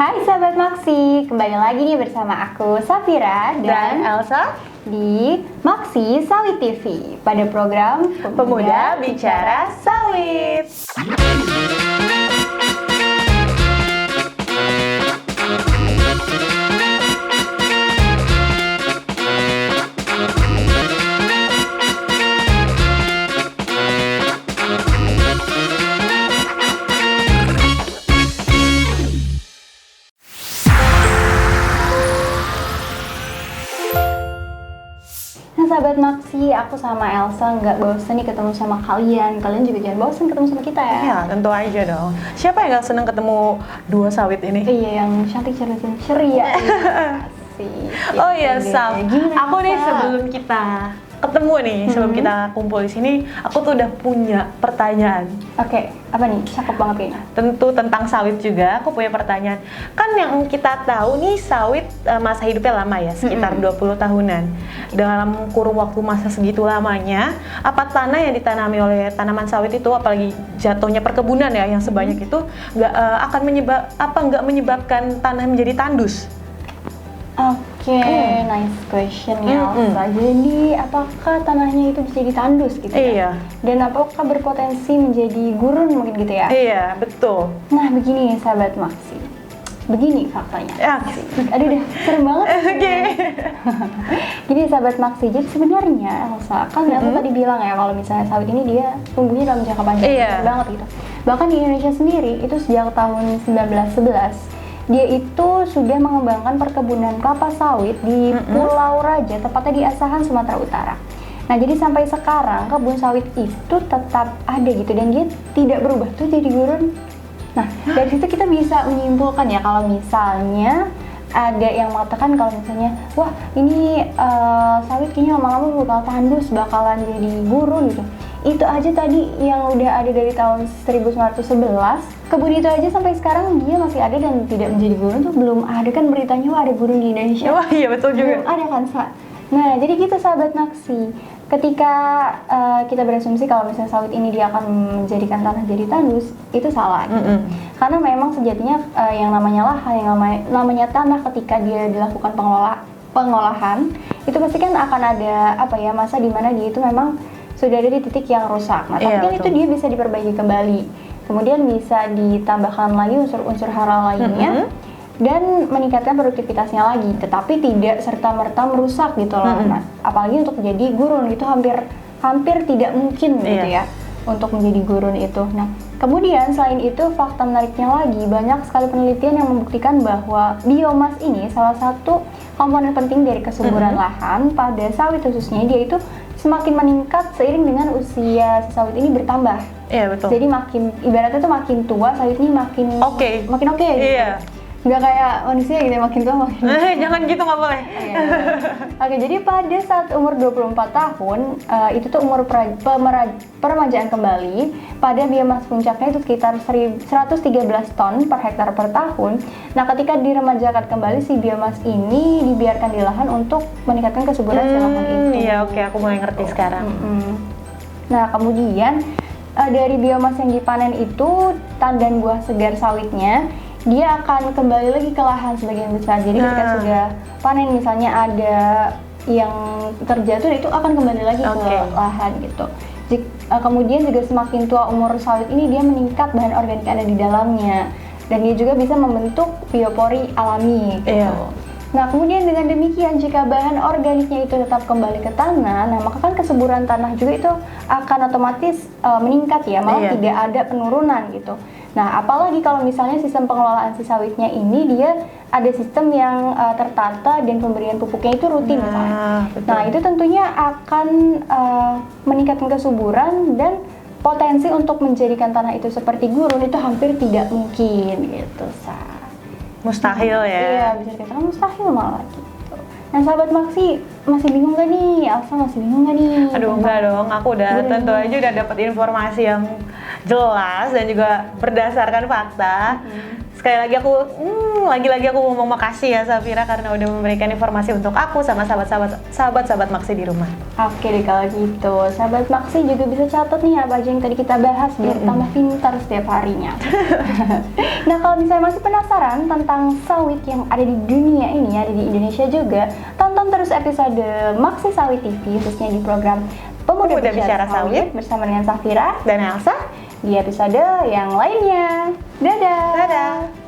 Hai sahabat Maksi, kembali lagi nih bersama aku Safira dan Elsa di Maksi Sawit TV pada program Pemuda Bicara Sawit. Nah sahabat Maksi, aku sama Elsa nggak bosen nih ketemu sama kalian. Kalian juga jangan bosen ketemu sama kita ya. Iya, tentu aja dong. Siapa yang gak seneng ketemu dua sawit ini? Iya, yang cantik dan ceria. Asik. Oh iya, Sam. Gimana, Aku nih Elsa? sebelum kita ketemu nih, sebelum kita kumpul di sini, aku tuh udah punya pertanyaan. Oke, apa nih? Cakep banget kayaknya. Tentu tentang sawit juga, aku punya pertanyaan. Kan yang kita tahu nih sawit masa hidupnya lama ya, sekitar 20 tahunan. Dalam kurun waktu masa segitu lamanya, apa tanah yang ditanami oleh tanaman sawit itu, apalagi jatuhnya perkebunan ya yang sebanyak itu, akan menyebabkan tanah menjadi tandus? Oke, nice question ya Elsa. Jadi apakah tanahnya itu bisa ditandus gitu ya? Iya. Dan apakah berpotensi menjadi gurun mungkin gitu ya? Iya, betul. Nah begini sahabat Maksi, begini faktanya. Ya. Aduh deh, serem banget. Oke. Gini sahabat Maksi, jadi sebenarnya Elsa, kan Elsa tadi bilang ya kalau misalnya sawit ini dia tumbuhnya dalam jangka panjang, Iya. banget gitu. Bahkan di Indonesia sendiri itu sejak tahun 1911 dia itu sudah mengembangkan perkebunan kelapa sawit di Pulau Raja, tepatnya di Asahan, Sumatera Utara. Nah, jadi sampai sekarang kebun sawit itu tetap ada gitu dan dia tidak berubah tuh jadi gurun. Nah, dari situ kita bisa menyimpulkan ya kalau misalnya ada yang mengatakan kalau misalnya wah ini sawit kayaknya lama-lama bakal tandus, bakalan jadi gurun gitu. Itu aja tadi yang udah ada dari tahun 1911, kebun itu aja sampai sekarang dia masih ada dan tidak menjadi gurun tuh belum ada kan beritanya wah ada gurun di Indonesia. Wah, iya betul juga. Belum ada kan, Sa? Nah, jadi gitu sahabat Maksi. Ketika kita berasumsi kalau misalnya sawit ini dia akan menjadikan tanah jadi tandus, itu salah gitu. Karena memang sejatinya yang namanya lahan, yang namanya tanah ketika dia dilakukan pengolahan, itu pasti kan akan ada masa di mana dia itu memang sudah ada di titik yang rusak. Nah, tapi kan itu dia bisa diperbaiki kembali. Kemudian bisa ditambahkan lagi unsur-unsur hara lainnya dan meningkatkan produktivitasnya lagi, tetapi tidak serta-merta merusak gitu loh. Nah, apalagi untuk jadi gurun itu hampir tidak mungkin gitu ya untuk menjadi gurun itu. Nah, kemudian selain itu fakta menariknya lagi banyak sekali penelitian yang membuktikan bahwa biomas ini salah satu komponen penting dari kesuburan lahan pada sawit khususnya. Dia itu semakin meningkat seiring dengan usia sawit ini bertambah. Iya, betul. Jadi ibaratnya tuh makin tua sawit ini makin oke gitu. Iya. Nggak kayak manusia gitu ya, makin tua makin Jangan gitu, nggak boleh. Oke, jadi pada saat umur 24 tahun itu tuh umur peremajaan kembali pada biomas puncaknya itu sekitar 113 ton per hektar per tahun. Nah, ketika diremajakan kembali si biomas ini dibiarkan di lahan untuk meningkatkan kesuburan si lahan itu. Iya, oke, aku mulai ngerti sekarang. Nah, kemudian dari biomas yang dipanen itu tandan buah segar sawitnya dia akan kembali lagi ke lahan sebagian besar. Jadi ketika sudah panen misalnya ada yang terjatuh itu akan kembali lagi ke lahan gitu. Kemudian juga semakin tua umur sawit ini dia meningkat bahan organik yang ada di dalamnya dan dia juga bisa membentuk biopori alami gitu. Nah, kemudian dengan demikian jika bahan organiknya itu tetap kembali ke tanah, nah maka kan kesuburan tanah juga itu akan otomatis meningkat ya, malah tidak ada penurunan gitu. Nah, apalagi kalau misalnya sistem pengelolaan si sawitnya ini dia ada sistem yang tertata dan pemberian pupuknya itu rutin misalnya. Nah, itu tentunya akan meningkatkan kesuburan dan potensi untuk menjadikan tanah itu seperti gurun itu hampir tidak mungkin gitu, Sa. Mustahil ya? Iya, bisa dikatakan mustahil malah gitu. Nah, sahabat Maksi masih bingung gak nih? Elsa masih bingung gak nih? Aduh, enggak dong, aku tentu aja udah dapat informasi yang jelas dan juga berdasarkan fakta. Sekali lagi lagi-lagi aku ngomong makasih ya Safira karena udah memberikan informasi untuk aku sama sahabat-sahabat Maksi di rumah. Oke deh kalau gitu, sahabat Maksi juga bisa catat nih apa aja yang tadi kita bahas biar tambah pintar setiap harinya. Nah kalau misalnya masih penasaran tentang sawit yang ada di dunia ini, ada di Indonesia juga, tonton terus episode Maksi Sawit TV khususnya di program Pemuda Bicara Sawit bersama dengan Safira Dan Elsa di episode yang lainnya. Dadah! Dadah!